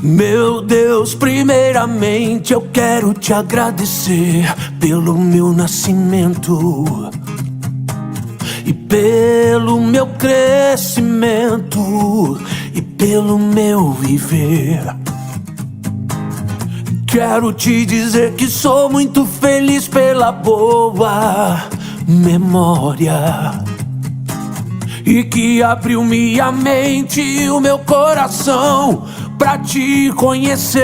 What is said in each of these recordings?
Meu Deus, primeiramente eu quero te agradecer pelo meu nascimento e pelo meu crescimento e pelo meu viver. Quero te dizer que sou muito feliz pela boa memória e que abriu minha mente e o meu coração pra te conhecer.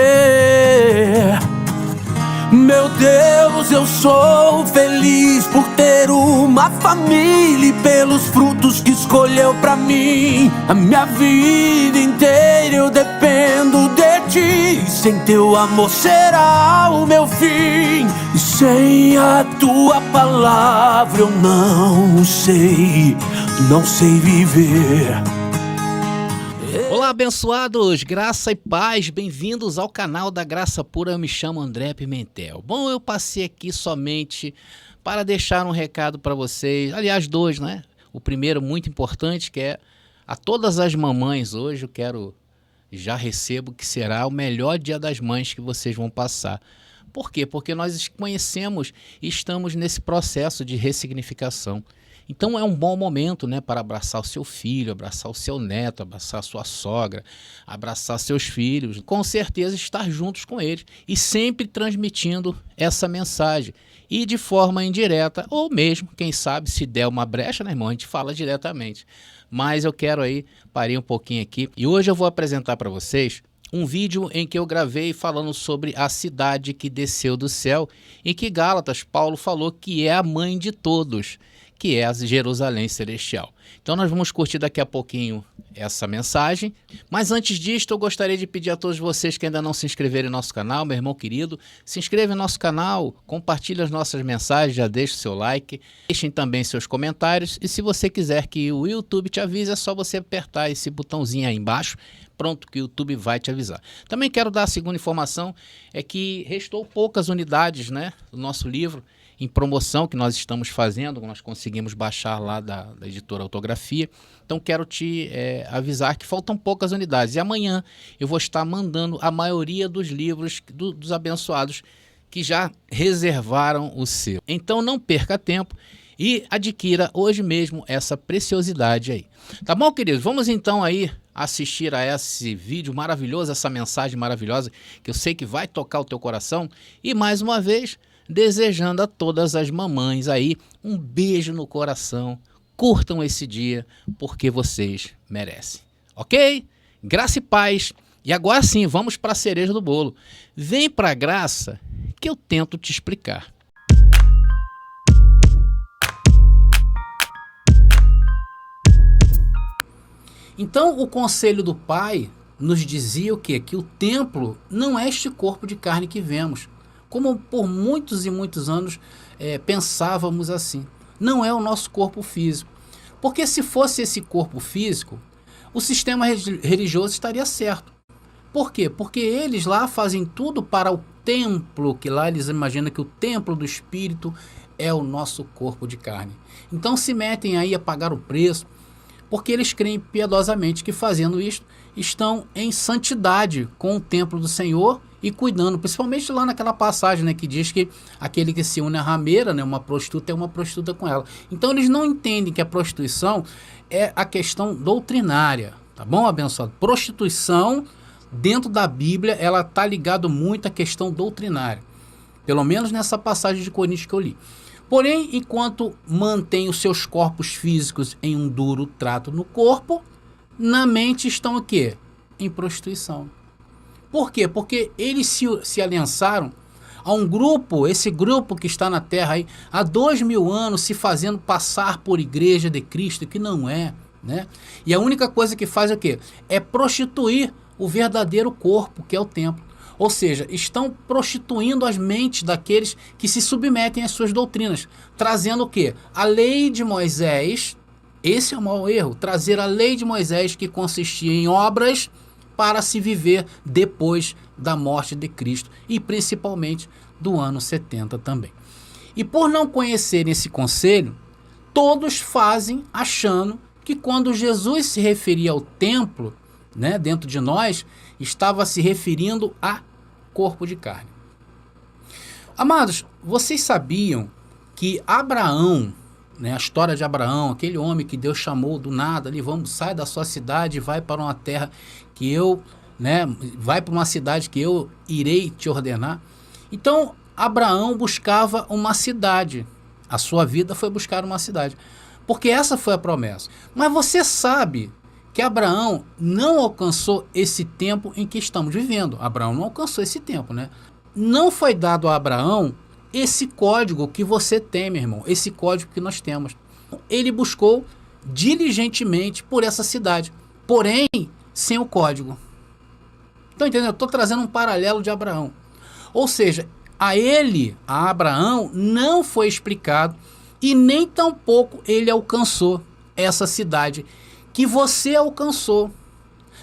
Meu Deus, eu sou feliz por ter uma família e pelos frutos que escolheu pra mim. A minha vida inteira eu dependo de ti. Sem teu amor será o meu fim, e sem a tua palavra eu não sei viver. Olá, abençoados, graça e paz, bem-vindos ao canal da Graça Pura. Eu me chamo André Pimentel. Bom, eu passei aqui somente para deixar um recado para vocês, aliás, dois, né? O primeiro, muito importante, que é a todas as mamães. Hoje eu já recebo que será o melhor Dia das Mães que vocês vão passar. Por quê? Porque nós conhecemos e estamos nesse processo de ressignificação. Então é um bom momento, né, para abraçar o seu filho, abraçar o seu neto, abraçar a sua sogra, abraçar seus filhos, com certeza estar juntos com eles e sempre transmitindo essa mensagem. E de forma indireta, ou mesmo, quem sabe, se der uma brecha, né, irmão, a gente fala diretamente. Mas eu quero parei um pouquinho aqui, e hoje eu vou apresentar para vocês um vídeo em que eu gravei falando sobre a cidade que desceu do céu, em que Gálatas, Paulo falou que é a mãe de todos, que é a Jerusalém Celestial. Então nós vamos curtir daqui a pouquinho essa mensagem, mas antes disso eu gostaria de pedir a todos vocês que ainda não se inscreveram em nosso canal, meu irmão querido, se inscreva em nosso canal, compartilhe as nossas mensagens, já deixe o seu like, deixem também seus comentários, e se você quiser que o YouTube te avise, é só você apertar esse botãozinho aí embaixo, pronto, que o YouTube vai te avisar. Também quero dar a segunda informação, é que restou poucas unidades, né, do nosso livro em promoção que nós estamos fazendo, nós conseguimos baixar lá da editora Autografia. Então quero te avisar que faltam poucas unidades, e amanhã eu vou estar mandando a maioria dos livros dos abençoados que já reservaram o seu. Então não perca tempo e adquira hoje mesmo essa preciosidade aí. Tá bom, queridos? Vamos então assistir a esse vídeo maravilhoso, essa mensagem maravilhosa, que eu sei que vai tocar o teu coração. E mais uma vez, desejando a todas as mamães um beijo no coração. Curtam esse dia, porque vocês merecem. Ok? Graça e paz. E agora sim, vamos para a cereja do bolo. Vem para a graça que eu tento te explicar. Então, o conselho do Pai nos dizia o quê? Que o templo não é este corpo de carne que vemos, como por muitos e muitos anos pensávamos assim. Não é o nosso corpo físico. Porque se fosse esse corpo físico, o sistema religioso estaria certo. Por quê? Porque eles lá fazem tudo para o templo, que lá eles imaginam que o templo do Espírito é o nosso corpo de carne. Então se metem a pagar o preço, porque eles creem piedosamente que fazendo isto, estão em santidade com o templo do Senhor e cuidando, principalmente lá naquela passagem, né, que diz que aquele que se une à rameira, né, uma prostituta é uma prostituta com ela. Então eles não entendem que a prostituição é a questão doutrinária, tá bom, abençoado? Prostituição, dentro da Bíblia, ela está ligada muito à questão doutrinária, pelo menos nessa passagem de Coríntios que eu li. Porém, enquanto mantém os seus corpos físicos em um duro trato no corpo, na mente estão o quê? Em prostituição. Por quê? Porque eles se aliançaram a um grupo, esse grupo que está na Terra há 2000 anos, se fazendo passar por igreja de Cristo, que não é, né? E a única coisa que faz é o quê? É prostituir o verdadeiro corpo, que é o templo. Ou seja, estão prostituindo as mentes daqueles que se submetem às suas doutrinas, trazendo o quê? A lei de Moisés. Esse é o maior erro, trazer a lei de Moisés, que consistia em obras para se viver depois da morte de Cristo, e principalmente do ano 70 também. E por não conhecerem esse conselho, todos fazem achando que quando Jesus se referia ao templo, né, dentro de nós, estava se referindo a corpo de carne. Amados, vocês sabiam que Abraão, né, a história de Abraão, aquele homem que Deus chamou do nada ali, vamos, sai da sua cidade e vai para uma terra que eu, né, vai para uma cidade que eu irei te ordenar. Então, Abraão buscava uma cidade. A sua vida foi buscar uma cidade. Porque essa foi a promessa. Mas você sabe que Abraão não alcançou esse tempo em que estamos vivendo. Abraão não alcançou esse tempo, né? Não foi dado a Abraão esse código que você tem, meu irmão. Esse código que nós temos. Ele buscou diligentemente por essa cidade. Porém, sem o código. Estão entendendo? Eu estou trazendo um paralelo de Abraão. Ou seja, a Abraão, não foi explicado e nem tampouco ele alcançou essa cidade que você alcançou.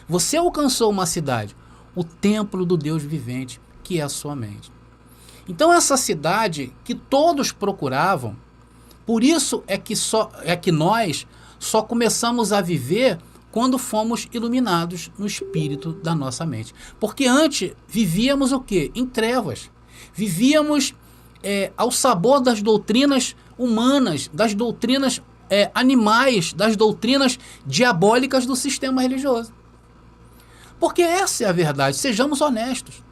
Você alcançou uma cidade, o templo do Deus vivente, que é a sua mente. Então essa cidade que todos procuravam, por isso é que nós só começamos a viver quando fomos iluminados no espírito da nossa mente. Porque antes vivíamos o quê? Em trevas. Vivíamos ao sabor das doutrinas humanas, das doutrinas animais, das doutrinas diabólicas do sistema religioso. Porque essa é a verdade, sejamos honestos.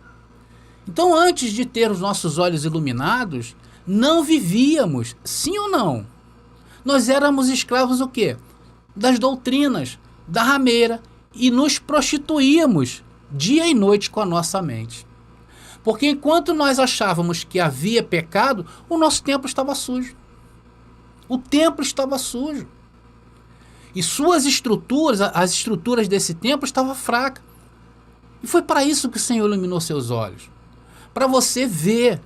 Então, antes de ter os nossos olhos iluminados, não vivíamos, sim ou não? Nós éramos escravos o quê? Das doutrinas, da rameira, e nos prostituíamos dia e noite com a nossa mente. Porque enquanto nós achávamos que havia pecado, o nosso templo estava sujo. O templo estava sujo. E suas estruturas, as estruturas desse templo estavam fracas. E foi para isso que o Senhor iluminou seus olhos. Para você ver.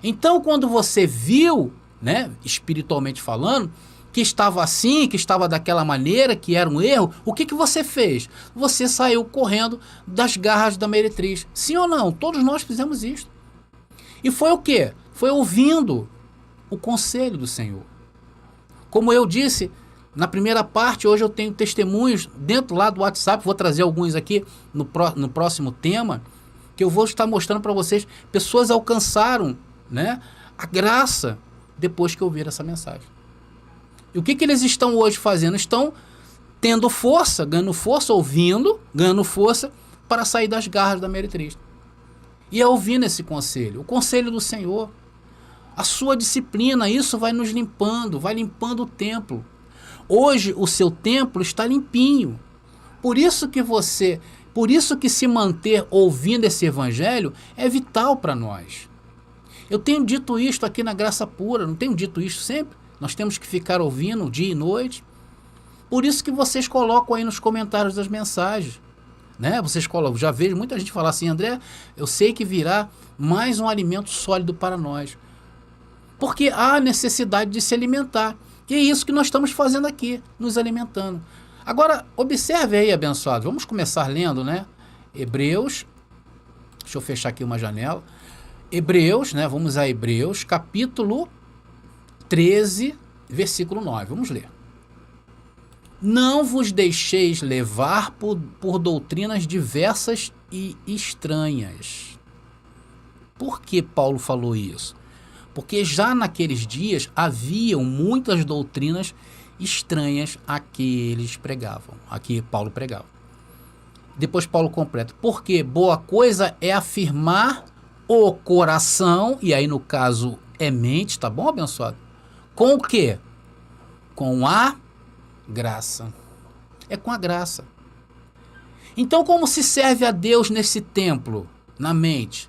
Então, quando você viu, né, espiritualmente falando, que estava assim, que estava daquela maneira, que era um erro, o que você fez? Você saiu correndo das garras da meretriz. Sim ou não? Todos nós fizemos isso. E foi o quê? Foi ouvindo o conselho do Senhor. Como eu disse na primeira parte, hoje eu tenho testemunhos dentro lá do WhatsApp, vou trazer alguns aqui no próximo tema, que eu vou estar mostrando para vocês. Pessoas alcançaram, né, a graça depois que ouviram essa mensagem. E o que eles estão hoje fazendo? Estão tendo força, ganhando força, ouvindo, ganhando força para sair das garras da meretriz. E é ouvindo esse conselho, o conselho do Senhor, a sua disciplina, isso vai nos limpando, vai limpando o templo. Hoje o seu templo está limpinho. Por isso que se manter ouvindo esse evangelho é vital para nós. Eu tenho dito isto aqui na Graça Pura, não tenho dito isso sempre? Nós temos que ficar ouvindo dia e noite. Por isso que vocês colocam aí nos comentários das mensagens, né? Vocês colocam, já vejo muita gente falar assim: André, eu sei que virá mais um alimento sólido para nós. Porque há necessidade de se alimentar. E é isso que nós estamos fazendo aqui, nos alimentando. Agora, observe aí, abençoado. Vamos começar lendo, né? Hebreus. Deixa eu fechar aqui uma janela. Hebreus, né? Vamos a Hebreus, capítulo 13, versículo 9. Vamos ler. Não vos deixeis levar por doutrinas diversas e estranhas. Por que Paulo falou isso? Porque já naqueles dias haviam muitas doutrinas estranhas a que eles pregavam, a que Paulo pregava. Depois Paulo completa. Porque boa coisa é afirmar o coração, e aí no caso é mente, tá bom, abençoado? Com o quê? Com a graça. É com a graça. Então, como se serve a Deus nesse templo, na mente?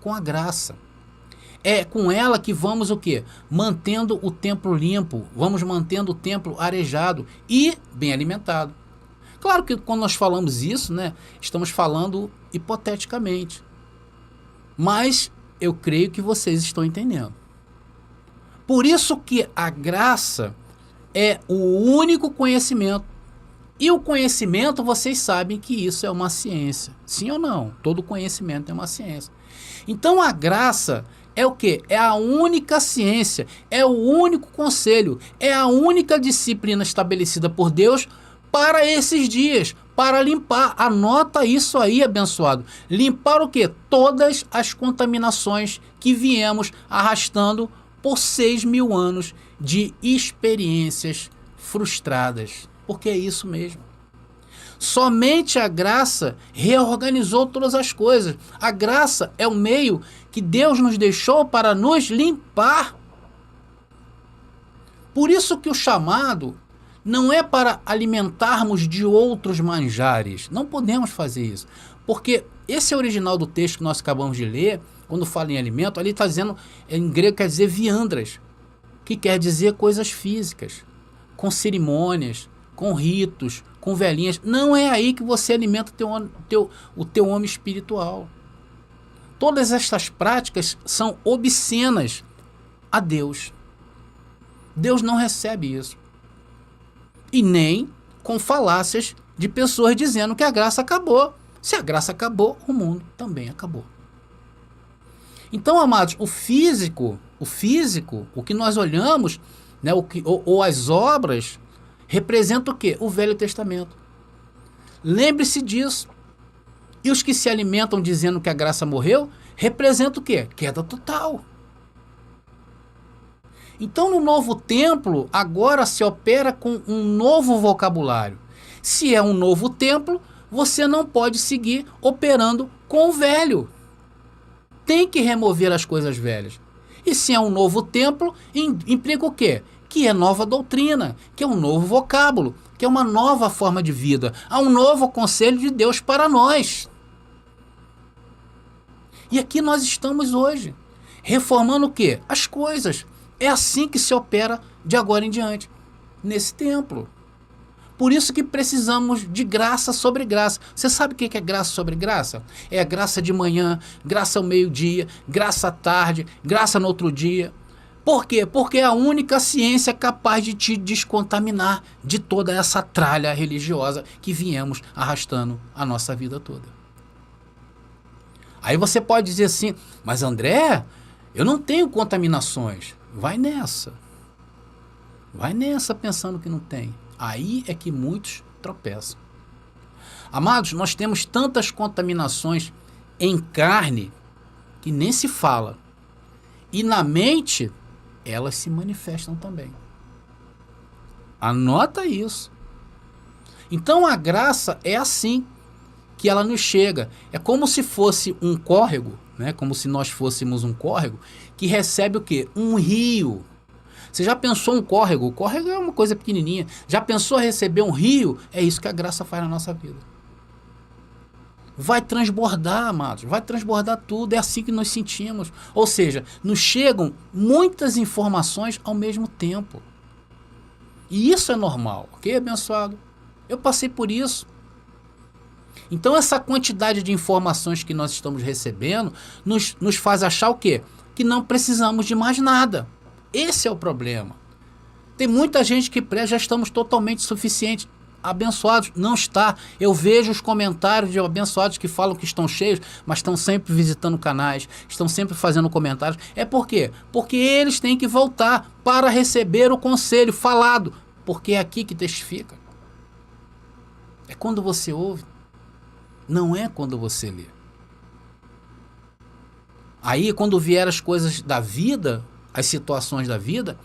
Com a graça. É com ela que vamos o quê? Mantendo o templo limpo, vamos mantendo o templo arejado e bem alimentado. Claro que quando nós falamos isso, né, estamos falando hipoteticamente. Mas eu creio que vocês estão entendendo. Por isso que a graça é o único conhecimento. E o conhecimento, vocês sabem que isso é uma ciência. Sim ou não? Todo conhecimento é uma ciência. Então a graça é o quê? É a única ciência, é o único conselho, é a única disciplina estabelecida por Deus para esses dias, para limpar. Anota isso aí, abençoado. Limpar o quê? Todas as contaminações que viemos arrastando por 6.000 anos de experiências frustradas. Porque é isso mesmo. Somente a graça reorganizou todas as coisas. A graça é o meio que Deus nos deixou para nos limpar. Por isso que o chamado não é para alimentarmos de outros manjares. Não podemos fazer isso. Porque esse original do texto que nós acabamos de ler, quando fala em alimento, ali está dizendo, em grego quer dizer viandras, que quer dizer coisas físicas, com cerimônias, com ritos, com velhinhas. Não é aí que você alimenta o teu homem espiritual. Todas estas práticas são obscenas a Deus. Deus não recebe isso. E nem com falácias de pessoas dizendo que a graça acabou. Se a graça acabou, o mundo também acabou. Então, amados, o físico, o que nós olhamos, né, ou as obras, representa o quê? O Velho Testamento. Lembre-se disso. E os que se alimentam dizendo que a graça morreu, representa o quê? Queda total. Então, no novo templo, agora se opera com um novo vocabulário. Se é um novo templo, você não pode seguir operando com o velho. Tem que remover as coisas velhas. E se é um novo templo, implica o quê? Que é nova doutrina, que é um novo vocábulo, que é uma nova forma de vida. Há um novo conselho de Deus para nós. E aqui nós estamos hoje, reformando o quê? As coisas. É assim que se opera de agora em diante, nesse templo. Por isso que precisamos de graça sobre graça. Você sabe o que é graça sobre graça? É a graça de manhã, graça ao meio-dia, graça à tarde, graça no outro dia. Por quê? Porque é a única ciência capaz de te descontaminar de toda essa tralha religiosa que viemos arrastando a nossa vida toda. Aí você pode dizer assim, mas André, eu não tenho contaminações. Vai nessa. Vai nessa pensando que não tem. Aí é que muitos tropeçam. Amados, nós temos tantas contaminações em carne que nem se fala. E na mente, elas se manifestam também. Anota isso. Então a graça é assim que ela nos chega. É como se fosse um córrego, né? Como se nós fôssemos um córrego que recebe o quê? Um rio. Você já pensou um córrego? O córrego é uma coisa pequenininha. Já pensou receber um rio? É isso que a graça faz na nossa vida. Vai transbordar, amados. Vai transbordar tudo. É assim que nos sentimos. Ou seja, nos chegam muitas informações ao mesmo tempo. E isso é normal, ok, abençoado? Eu passei por isso. Então essa quantidade de informações que nós estamos recebendo nos faz achar o quê? Que não precisamos de mais nada. Esse é o problema. Tem muita gente que já estamos totalmente suficientes. Abençoados, não está. Eu vejo os comentários de abençoados que falam que estão cheios, mas estão sempre visitando canais, estão sempre fazendo comentários. É por quê? Porque eles têm que voltar para receber o conselho falado, porque é aqui que testifica. É quando você ouve, não é quando você lê. Aí, quando vier as coisas da vida, as situações da vida,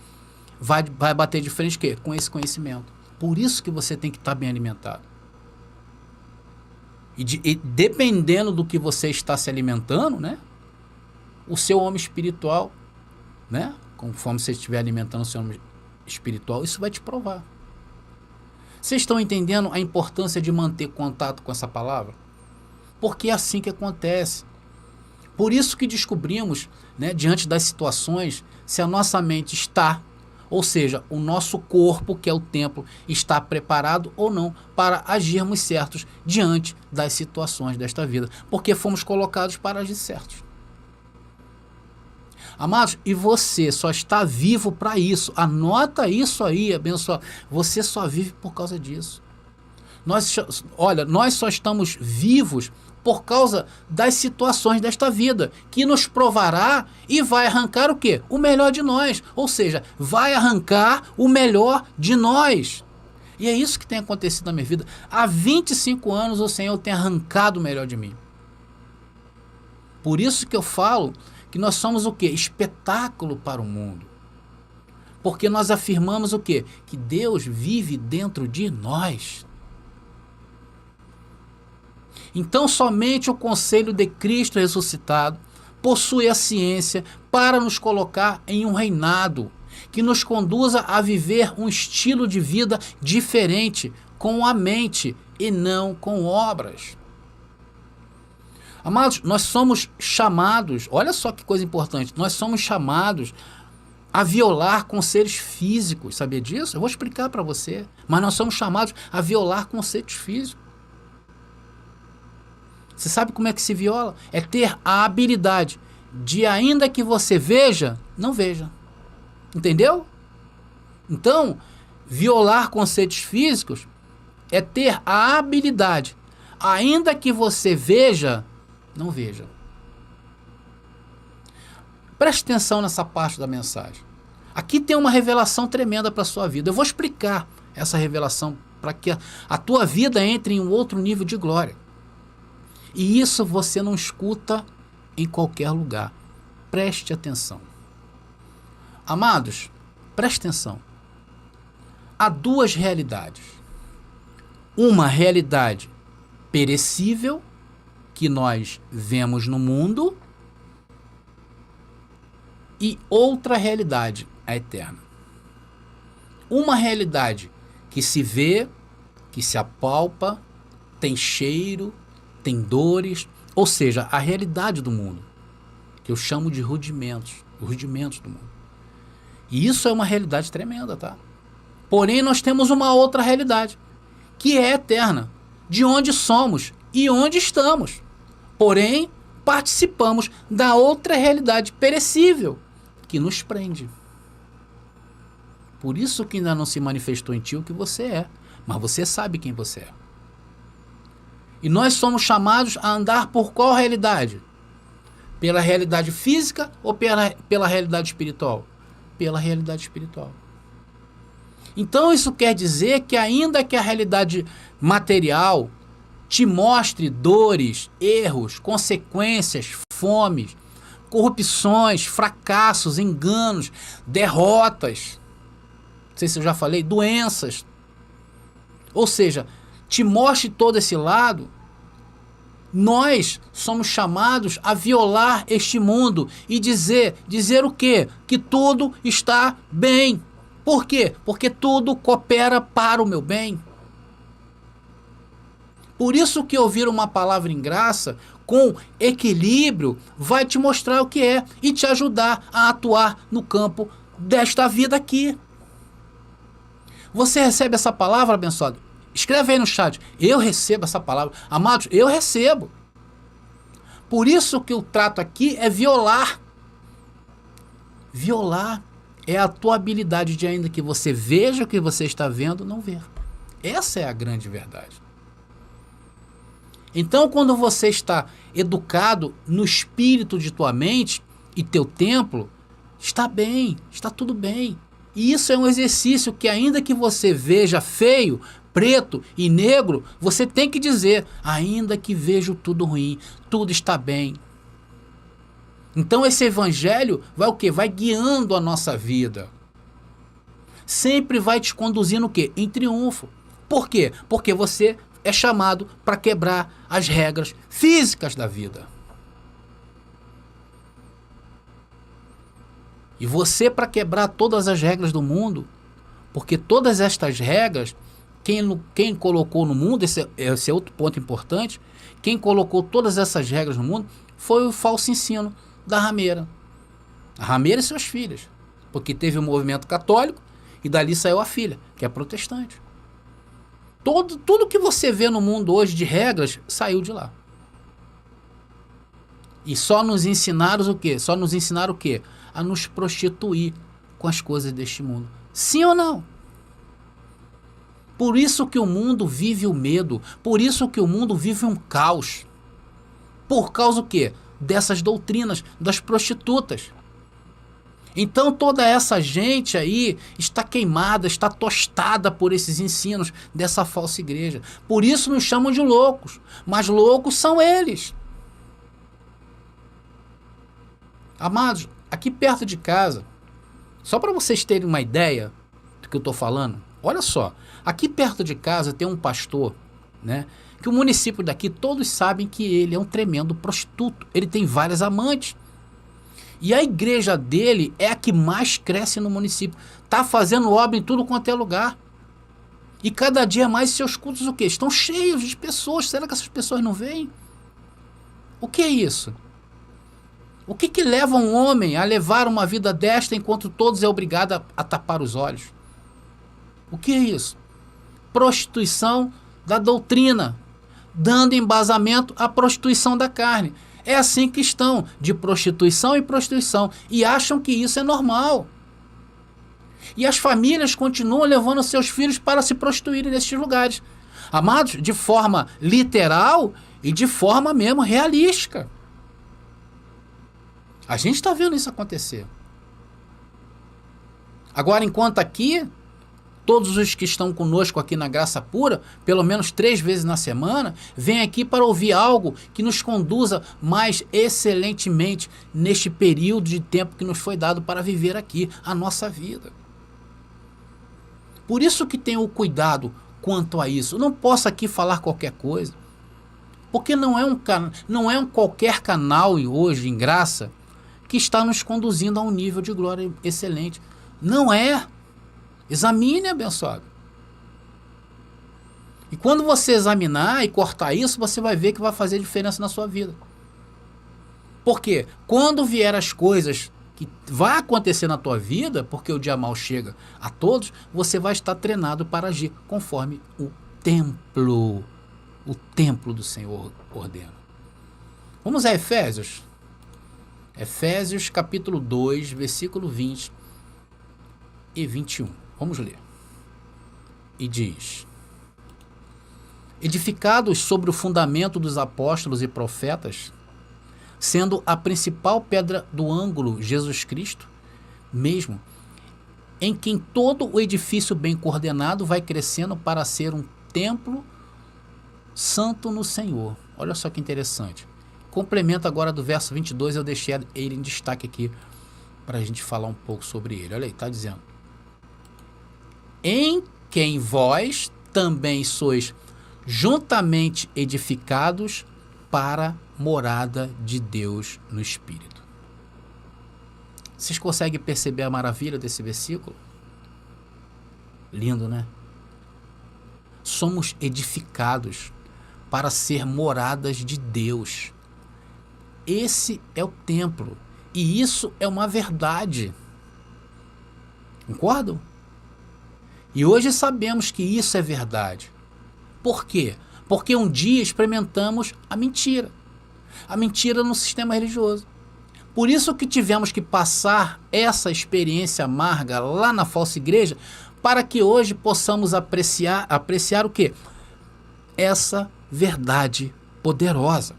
vai bater de frente quê? Com esse conhecimento. Por isso que você tem que estar bem alimentado. E dependendo do que você está se alimentando, né? O seu homem espiritual, né? Conforme você estiver alimentando o seu homem espiritual, isso vai te provar. Vocês estão entendendo a importância de manter contato com essa palavra? Porque é assim que acontece. Por isso que descobrimos, né, diante das situações, se a nossa mente está, ou seja, o nosso corpo, que é o templo, está preparado ou não para agirmos certos diante das situações desta vida. Porque fomos colocados para agir certos. Amados, e você só está vivo para isso. Anota isso aí, abençoado. Você só vive por causa disso. Nós só estamos vivos por causa das situações desta vida, que nos provará e vai arrancar o quê? O melhor de nós. Ou seja, vai arrancar o melhor de nós. E é isso que tem acontecido na minha vida. Há 25 anos o Senhor tem arrancado o melhor de mim. Por isso que eu falo que nós somos o quê? Espetáculo para o mundo. Porque nós afirmamos o quê? Que Deus vive dentro de nós. Então somente o conselho de Cristo ressuscitado possui a ciência para nos colocar em um reinado que nos conduza a viver um estilo de vida diferente com a mente e não com obras. Amados, nós somos chamados, olha só que coisa importante, nós somos chamados a violar conceitos físicos, sabia disso? Eu vou explicar para você, mas nós somos chamados a violar conceitos físicos. Você sabe como é que se viola? É ter a habilidade de, ainda que você veja, não veja. Entendeu? Então, violar conceitos físicos é ter a habilidade, ainda que você veja, não veja. Preste atenção nessa parte da mensagem. Aqui tem uma revelação tremenda para a sua vida. Eu vou explicar essa revelação para que a tua vida entre em um outro nível de glória. E isso você não escuta em qualquer lugar. Preste atenção. Amados, preste atenção. Há duas realidades. Uma realidade perecível, que nós vemos no mundo, e outra realidade, a eterna. Uma realidade que se vê, que se apalpa, tem cheiro, tem dores, ou seja, a realidade do mundo, que eu chamo de rudimentos, os rudimentos do mundo. E isso é uma realidade tremenda, tá? Porém, nós temos uma outra realidade, que é eterna, de onde somos e onde estamos. Porém, participamos da outra realidade perecível, que nos prende. Por isso que ainda não se manifestou em ti o que você é, mas você sabe quem você é. E nós somos chamados a andar por qual realidade? Pela realidade física ou pela realidade espiritual? Pela realidade espiritual. Então isso quer dizer que ainda que a realidade material te mostre dores, erros, consequências, fomes, corrupções, fracassos, enganos, derrotas, não sei se eu já falei, doenças, ou seja, te mostre todo esse lado, nós somos chamados a violar este mundo e dizer o quê? Que tudo está bem. Por quê? Porque tudo coopera para o meu bem. Por isso que ouvir uma palavra em graça com equilíbrio vai te mostrar o que é e te ajudar a atuar no campo desta vida aqui. Você recebe essa palavra, abençoado? Escreve aí no chat. Eu recebo essa palavra. Amados, eu recebo. Por isso que o trato aqui é violar. Violar é a tua habilidade de, ainda que você veja o que você está vendo, não ver. Essa é a grande verdade. Então, quando você está educado no espírito de tua mente e teu templo, está bem, está tudo bem. E isso é um exercício que, ainda que você veja feio, preto e negro, você tem que dizer, ainda que vejo tudo ruim, tudo está bem. Então esse evangelho vai o quê? Vai guiando a nossa vida. Sempre vai te conduzindo o quê? Em triunfo. Por quê? Porque você é chamado para quebrar as regras físicas da vida. E você, para quebrar todas as regras do mundo, porque todas estas regras, quem colocou no mundo, esse é outro ponto importante, quem colocou todas essas regras no mundo foi o falso ensino da rameira. A rameira e seus filhos. Porque teve o movimento católico e dali saiu a filha, que é protestante. Tudo que você vê no mundo hoje de regras saiu de lá. E só nos ensinaram o quê? Só nos ensinaram o quê? A nos prostituir com as coisas deste mundo. Sim ou não? Por isso que o mundo vive o medo. Por isso que o mundo vive um caos. Por causa do quê? Dessas doutrinas das prostitutas. Então toda essa gente aí está queimada, está tostada por esses ensinos dessa falsa igreja. Por isso nos chamam de loucos, mas loucos são eles. Amados, aqui perto de casa, só para vocês terem uma ideia do que eu estou falando, olha só, aqui perto de casa tem um pastor, né, que o município daqui todos sabem que ele é um tremendo prostituto, ele tem várias amantes. E a igreja dele é a que mais cresce no município. Está fazendo obra em tudo quanto é lugar. E cada dia mais seus cultos o quê? Estão cheios de pessoas. Será que essas pessoas não veem? O que é isso? O que leva um homem a levar uma vida desta enquanto todos é obrigado a tapar os olhos? O que é isso? Prostituição da doutrina, dando embasamento à prostituição da carne. É assim que estão, de prostituição em prostituição, e acham que isso é normal. E as famílias continuam levando seus filhos para se prostituírem nesses lugares. Amados, de forma literal e de forma mesmo realística. A gente está vendo isso acontecer. Agora, enquanto aqui, todos os que estão conosco aqui na Graça Pura, pelo menos 3 vezes na semana, vêm aqui para ouvir algo que nos conduza mais excelentemente neste período de tempo que nos foi dado para viver aqui a nossa vida. Por isso que tenho o cuidado quanto a isso. Eu não posso aqui falar qualquer coisa, porque não é um qualquer canal hoje em graça que está nos conduzindo a um nível de glória excelente. Não é. Examine, abençoado. E quando você examinar e cortar isso, você vai ver que vai fazer diferença na sua vida. Por quê? Quando vier as coisas que vai acontecer na tua vida, porque o dia mal chega a todos, você vai estar treinado para agir conforme o templo do Senhor ordena. Vamos a Efésios. Efésios capítulo 2, versículo 20 e 21. Vamos ler. E diz: edificados sobre o fundamento dos apóstolos e profetas, sendo a principal pedra do ângulo Jesus Cristo, mesmo, em quem todo o edifício bem coordenado vai crescendo para ser um templo santo no Senhor. Olha só que interessante. Complemento agora do verso 22, eu deixei ele em destaque aqui para a gente falar um pouco sobre ele. Olha aí, está dizendo: em quem vós também sois juntamente edificados para morada de Deus no Espírito. Vocês conseguem perceber a maravilha desse versículo? Lindo, né? Somos edificados para ser moradas de Deus. Esse é o templo. E isso é uma verdade. Concordam? E hoje sabemos que isso é verdade. Por quê? Porque um dia experimentamos a mentira. A mentira no sistema religioso. Por isso que tivemos que passar essa experiência amarga lá na falsa igreja, para que hoje possamos apreciar o quê? Essa verdade poderosa.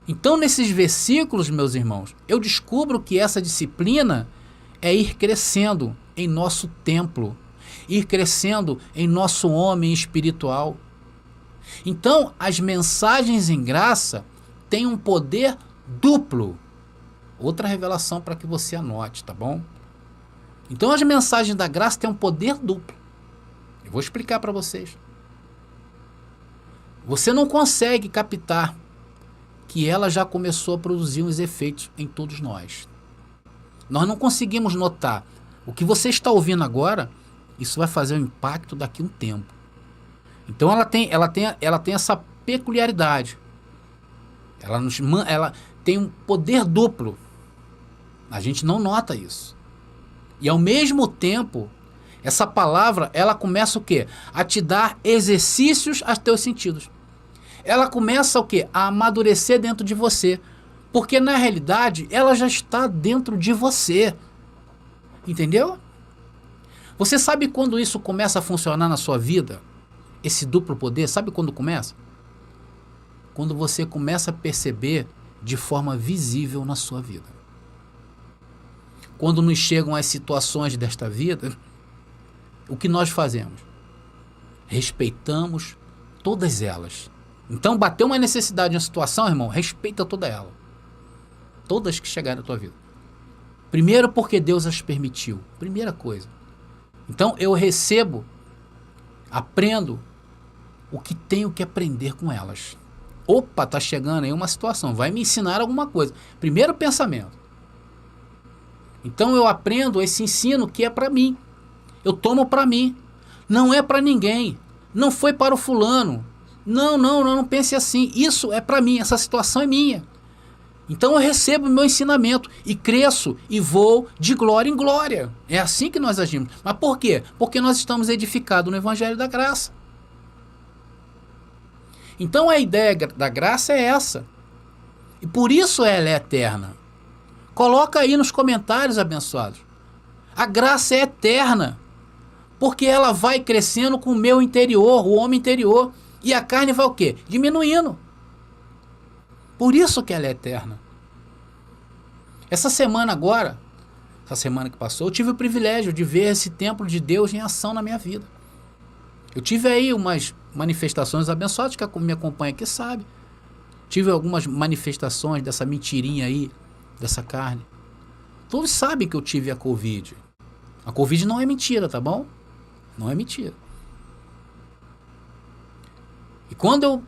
Então, nesses versículos, meus irmãos, eu descubro que essa disciplina é ir crescendo em nosso templo, ir crescendo em nosso homem espiritual. Então, as mensagens em graça têm um poder duplo. Outra revelação para que você anote, tá bom? Então, as mensagens da graça têm um poder duplo. Eu vou explicar para vocês. Você não consegue captar que ela já começou a produzir uns efeitos em todos nós. Nós não conseguimos notar. O que você está ouvindo agora, isso vai fazer um impacto daqui a um tempo. Então ela tem essa peculiaridade. Ela tem um poder duplo. A gente não nota isso. E ao mesmo tempo, essa palavra, ela começa o quê? A te dar exercícios aos teus sentidos. Ela começa o quê? A amadurecer dentro de você. Porque na realidade, ela já está dentro de você. Entendeu? Você sabe quando isso começa a funcionar na sua vida? Esse duplo poder, sabe quando começa? Quando você começa a perceber de forma visível na sua vida. quando nos chegam as situações desta vida, o que nós fazemos? Respeitamos todas elas. Então, bateu uma necessidade, uma situação, irmão, respeita toda ela. Todas que chegarem na tua vida. Primeiro, porque Deus as permitiu. Primeira coisa. Então, eu recebo, aprendo o que tenho que aprender com elas. Opa, tá chegando aí uma situação, vai me ensinar alguma coisa. Primeiro pensamento. Então, eu aprendo esse ensino que é para mim. Eu tomo para mim. Não é para ninguém. Não foi para o fulano. Não pense assim. Isso é para mim, essa situação é minha. Então eu recebo o meu ensinamento e cresço e vou de glória em glória. É assim que nós agimos. Mas por quê? Porque nós estamos edificados no Evangelho da Graça. Então a ideia da graça é essa. E por isso ela é eterna. Coloca aí nos comentários, abençoados. A graça é eterna. Porque ela vai crescendo com o meu interior, o homem interior. E a carne vai o quê? Diminuindo. Por isso que ela é eterna. Essa semana agora, essa semana que passou, eu tive o privilégio de ver esse templo de Deus em ação na minha vida. Eu tive aí umas manifestações abençoadas, que me acompanha aqui sabe. Tive algumas manifestações dessa mentirinha aí, dessa carne. Todos sabem que eu tive a Covid. A Covid não é mentira, tá bom? Não é mentira. E quando eu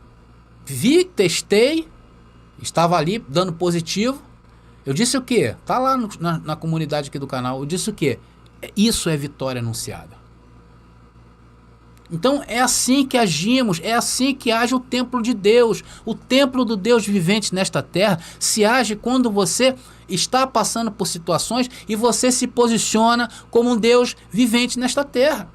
vi, testei, estava ali dando positivo, eu disse o quê? Tá lá na comunidade aqui do canal, eu disse o quê? Isso é vitória anunciada. Então é assim que agimos, é assim que age o templo de Deus. O templo do Deus vivente nesta terra se age quando você está passando por situações e você se posiciona como um Deus vivente nesta terra.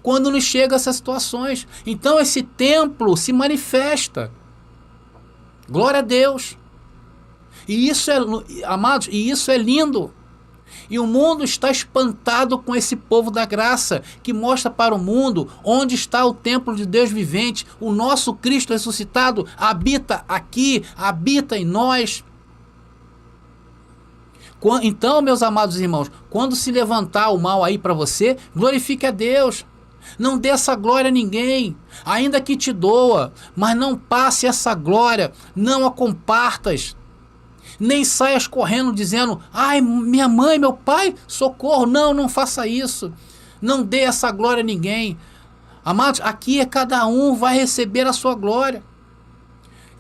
Quando nos chegam essas situações, então esse templo se manifesta. Glória a Deus. E isso é, amados, e isso é lindo. E o mundo está espantado com esse povo da graça, que mostra para o mundo onde está o templo de Deus vivente. O nosso Cristo ressuscitado habita aqui, habita em nós. Então, meus amados irmãos, quando se levantar o mal aí para você, glorifique a Deus. Não dê essa glória a ninguém, ainda que te doa, mas não passe essa glória, não a compartas. Nem saias correndo dizendo, ai, minha mãe, meu pai, socorro. Não faça isso. Não dê essa glória a ninguém. Amados, aqui cada um vai receber a sua glória.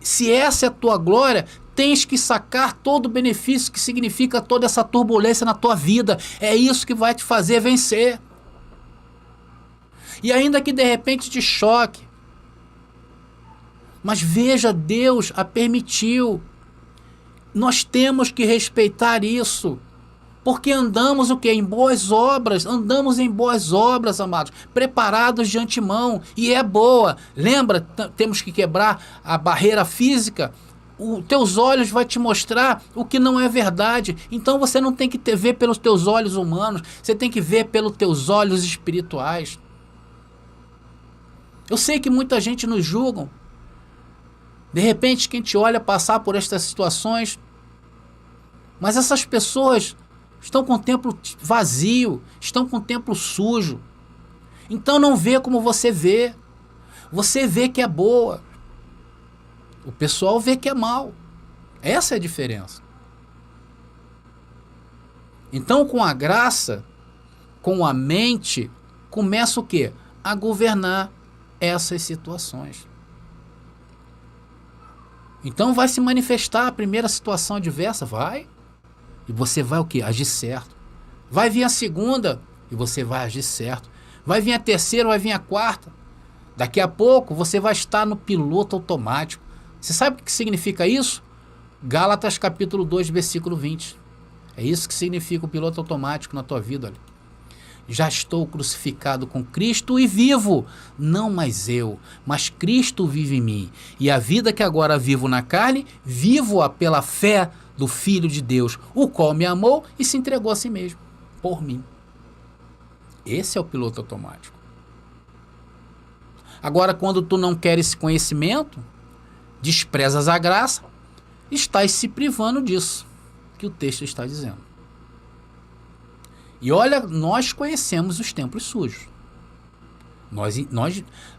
Se essa é a tua glória, tens que sacar todo o benefício que significa toda essa turbulência na tua vida. É isso que vai te fazer vencer. E ainda que de repente te choque, mas veja, Deus a permitiu. Nós temos que respeitar isso, porque andamos o quê? Em boas obras, andamos em boas obras, amados, preparados de antemão, e é boa. Lembra, temos que quebrar a barreira física. Os teus olhos vai te mostrar o que não é verdade. Então você não tem que ver pelos teus olhos humanos, você tem que ver pelos teus olhos espirituais. Eu sei que muita gente nos julga. De repente, quem te olha passar por estas situações, mas essas pessoas estão com o templo vazio, estão com o templo sujo. Então não vê como você vê. Você vê que é boa. O pessoal vê que é mal. Essa é a diferença. Então, com a graça, com a mente, começa o quê? A governar essas situações. Então vai se manifestar a primeira situação adversa, vai. E você vai o quê? Agir certo. Vai vir a segunda e você vai agir certo. Vai vir a terceira, vai vir a quarta. Daqui a pouco você vai estar no piloto automático. Você sabe o que significa isso? Gálatas capítulo 2, versículo 20. É isso que significa o piloto automático na tua vida, olha. Já estou crucificado com Cristo e vivo, não mais eu, mas Cristo vive em mim. E a vida que agora vivo na carne, vivo-a pela fé do Filho de Deus, o qual me amou e se entregou a si mesmo, por mim. Esse é o piloto automático. Agora, quando tu não queres esse conhecimento, desprezas a graça, estás se privando disso, que o texto está dizendo. E olha, nós conhecemos os templos sujos.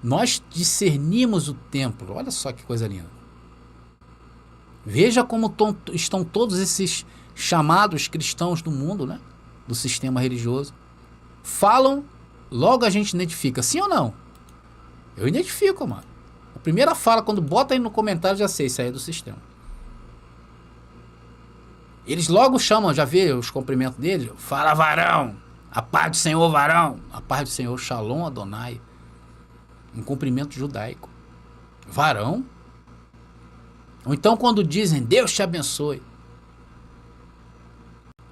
Nós discernimos o templo. Olha só que coisa linda. Veja como estão todos esses chamados cristãos do mundo, né? Do sistema religioso. Falam, logo a gente identifica. Sim ou não? Eu identifico, mano. A primeira fala, quando bota aí no comentário, já sei, isso aí é do sistema. Eles logo chamam, já vê os cumprimentos deles? Fala, varão! A paz do Senhor, varão! A paz do Senhor, Shalom Adonai. Um cumprimento judaico. Varão? Ou então quando dizem, Deus te abençoe.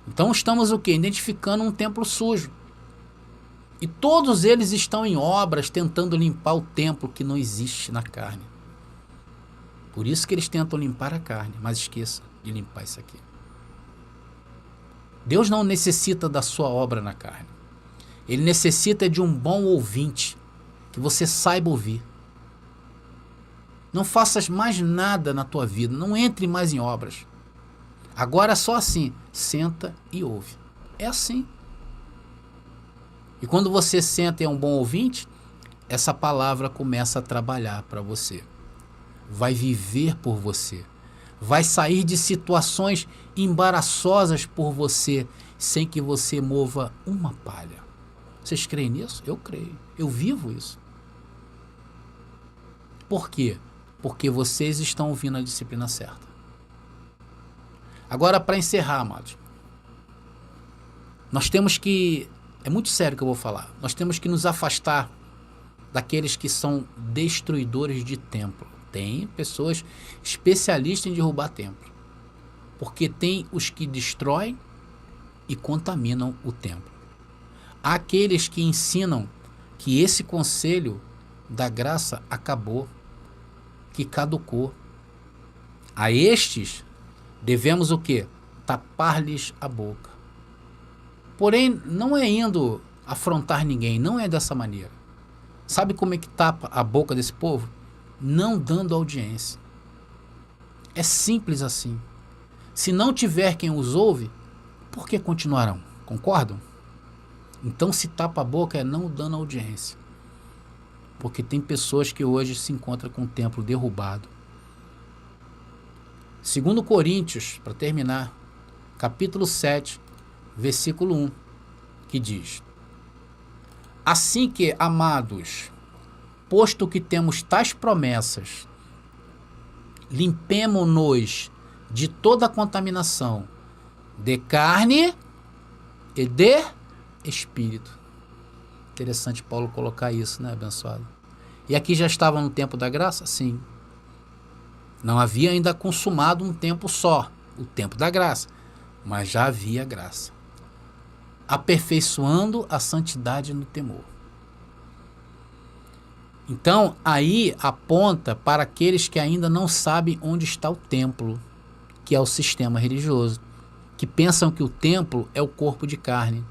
Então estamos o quê? Identificando um templo sujo. E todos eles estão em obras tentando limpar o templo que não existe na carne. Por isso que eles tentam limpar a carne, mas esqueça de limpar isso aqui. Deus não necessita da sua obra na carne. Ele necessita de um bom ouvinte, que você saiba ouvir. Não faças mais nada na tua vida, não entre mais em obras. Agora é só assim, senta e ouve. É assim. E quando você senta e é um bom ouvinte, essa palavra começa a trabalhar para você. Vai viver por você. Vai sair de situações embaraçosas por você, sem que você mova uma palha. Vocês creem nisso? Eu creio. Eu vivo isso. Por quê? Porque vocês estão ouvindo a disciplina certa. Agora, para encerrar, amados, nós temos que... É muito sério o que eu vou falar. Nós temos que nos afastar daqueles que são destruidores de templo. Tem pessoas especialistas em derrubar templo. Porque tem os que destroem e contaminam o templo. Há aqueles que ensinam que esse conselho da graça acabou, que caducou. A estes devemos o quê? Tapar-lhes a boca. Porém, não é indo afrontar ninguém, não é dessa maneira. Sabe como é que tapa a boca desse povo? Não dando audiência. É simples assim. Se não tiver quem os ouve, por que continuarão? Concordam? Então, se tapa a boca é não dando audiência. Porque tem pessoas que hoje se encontram com o templo derrubado. 2 Coríntios, para terminar, capítulo 7, versículo 1, que diz: assim que, amados, posto que temos tais promessas, limpemo-nos de toda contaminação de carne e de espírito. Interessante Paulo colocar isso, né, abençoado? E aqui já estava no tempo da graça? Sim. Não havia ainda consumado um tempo só, o tempo da graça, mas já havia graça. Aperfeiçoando a santidade no temor. Então, aí aponta para aqueles que ainda não sabem onde está o templo, que é o sistema religioso, que pensam que o templo é o corpo de carne.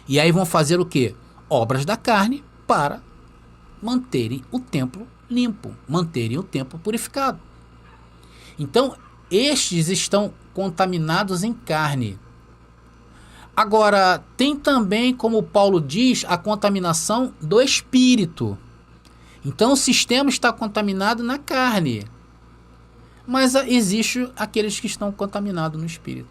E aí vão fazer o quê? Obras da carne para manterem o templo limpo, manterem o templo purificado. Então, estes estão contaminados em carne. Agora, tem também, como Paulo diz, a contaminação do espírito. Então, o sistema está contaminado na carne. Mas existe aqueles que estão contaminados no espírito.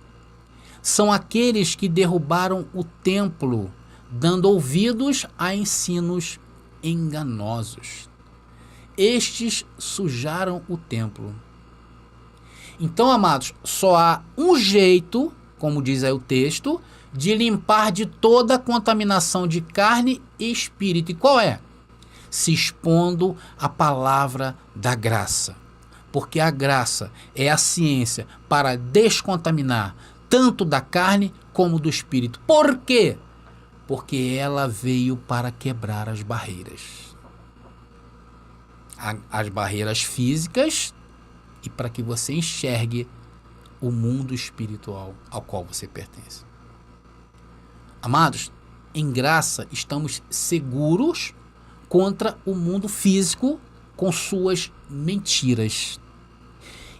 São aqueles que derrubaram o templo, dando ouvidos a ensinos enganosos. Estes sujaram o templo. Então, amados, só há um jeito, como diz aí o texto, de limpar de toda a contaminação de carne e espírito. E qual é? Se expondo à palavra da graça. Porque a graça é a ciência para descontaminar tanto da carne como do espírito. Por quê? Porque ela veio para quebrar as barreiras. As barreiras físicas e para que você enxergue o mundo espiritual ao qual você pertence. Amados, em graça estamos seguros contra o mundo físico com suas mentiras.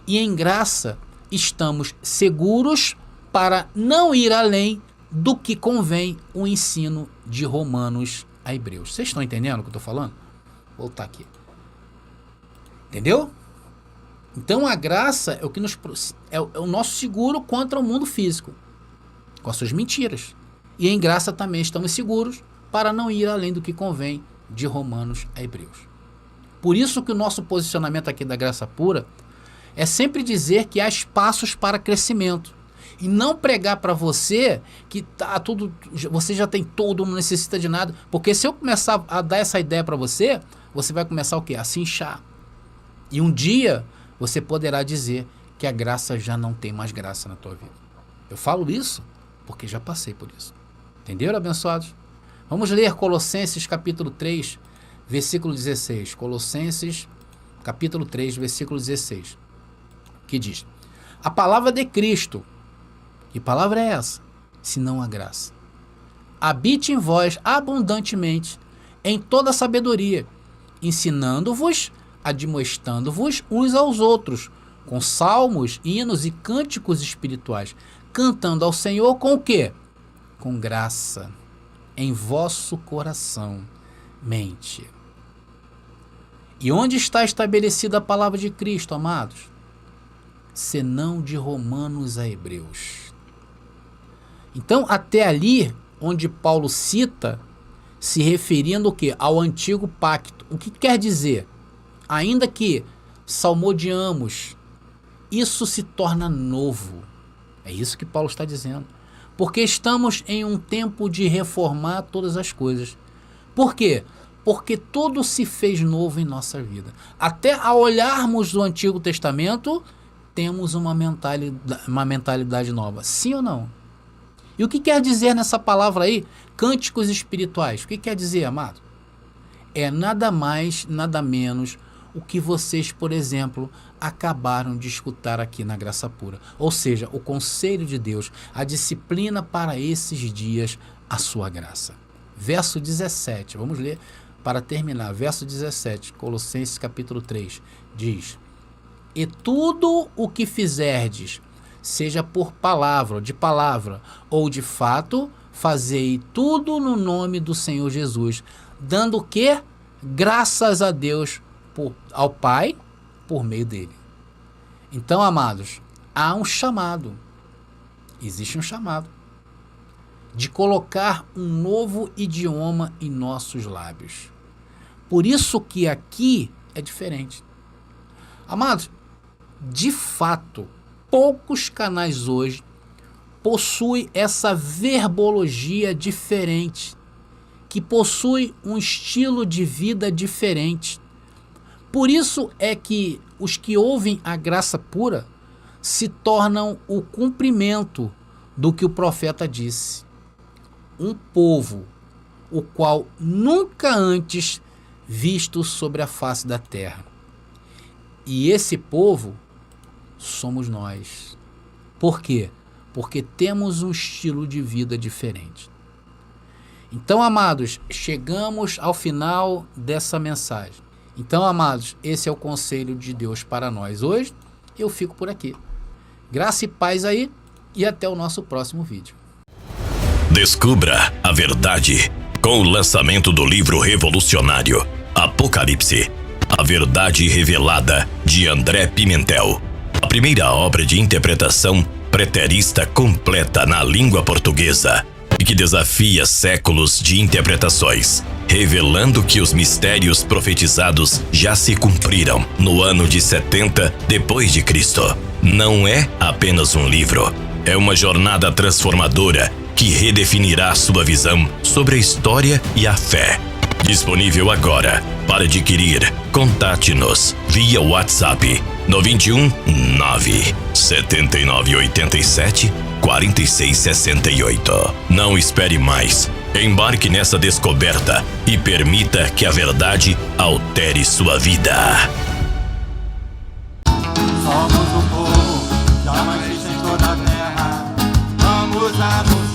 E em graça estamos seguros para não ir além do que convém o ensino de Romanos a Hebreus. Vocês estão entendendo o que eu estou falando? Vou voltar aqui. Entendeu? Então a graça é o que é o nosso seguro contra o mundo físico, com as suas mentiras. E em graça também estamos seguros para não ir além do que convém de Romanos a Hebreus. Por isso que o nosso posicionamento aqui da graça pura é sempre dizer que há espaços para crescimento. E não pregar para você que tá tudo, você já tem tudo, não necessita de nada. Porque se eu começar a dar essa ideia para você, você vai começar o quê? A se inchar. E um dia você poderá dizer que a graça já não tem mais graça na tua vida. Eu falo isso porque já passei por isso. Entenderam, abençoados? Vamos ler Colossenses capítulo 3, versículo 16. Colossenses capítulo 3, versículo 16. Que diz: a palavra de Cristo, que palavra é essa? Senão a graça. Habite em vós abundantemente, em toda sabedoria, ensinando-vos, admoestando-vos uns aos outros, com salmos, hinos e cânticos espirituais, cantando ao Senhor com o quê? Com graça em vosso coração, mente. E onde está estabelecida a palavra de Cristo, amados? Senão de Romanos a Hebreus. Então, até ali, onde Paulo cita, se referindo o quê? Ao antigo pacto. O que quer dizer? Ainda que salmodiamos, isso se torna novo. É isso que Paulo está dizendo. Porque estamos em um tempo de reformar todas as coisas. Por quê? Porque tudo se fez novo em nossa vida. Até ao olharmos o Antigo Testamento, temos uma mentalidade nova. Sim ou não? E o que quer dizer nessa palavra aí? Cânticos espirituais. O que quer dizer, amado? É nada mais, nada menos o que vocês, por exemplo, acabaram de escutar aqui na Graça Pura. Ou seja, o conselho de Deus, a disciplina para esses dias, a sua graça. Verso 17, vamos ler para terminar. Verso 17, Colossenses capítulo 3, diz: e tudo o que fizerdes, seja por palavra, de palavra ou de fato, fazei tudo no nome do Senhor Jesus, dando o quê? Graças a Deus ao Pai por meio dele. Então, amados, há um chamado, existe um chamado de colocar um novo idioma em nossos lábios. Por isso que aqui é diferente. Amados, de fato, poucos canais hoje possuem essa verbologia diferente, que possui um estilo de vida diferente. Por isso é que os que ouvem a graça pura se tornam o cumprimento do que o profeta disse. Um povo, o qual nunca antes visto sobre a face da terra. E esse povo somos nós. Por quê? Porque temos um estilo de vida diferente. Então, amados, chegamos ao final dessa mensagem. Então, amados, esse é o conselho de Deus para nós. Hoje, eu fico por aqui. Graça e paz aí e até o nosso próximo vídeo. Descubra a verdade com o lançamento do livro revolucionário Apocalipse, a verdade revelada, de André Pimentel. A primeira obra de interpretação preterista completa na língua portuguesa e que desafia séculos de interpretações, revelando que os mistérios profetizados já se cumpriram no ano de 70 depois de Cristo. Não é apenas um livro, é uma jornada transformadora que redefinirá sua visão sobre a história e a fé. Disponível agora. Para adquirir, contate-nos via WhatsApp no 21 97987 4668. Não espere mais. Embarque nessa descoberta e permita que a verdade altere sua vida. Somos o povo, jamais existe em toda a terra. Vamos adorar.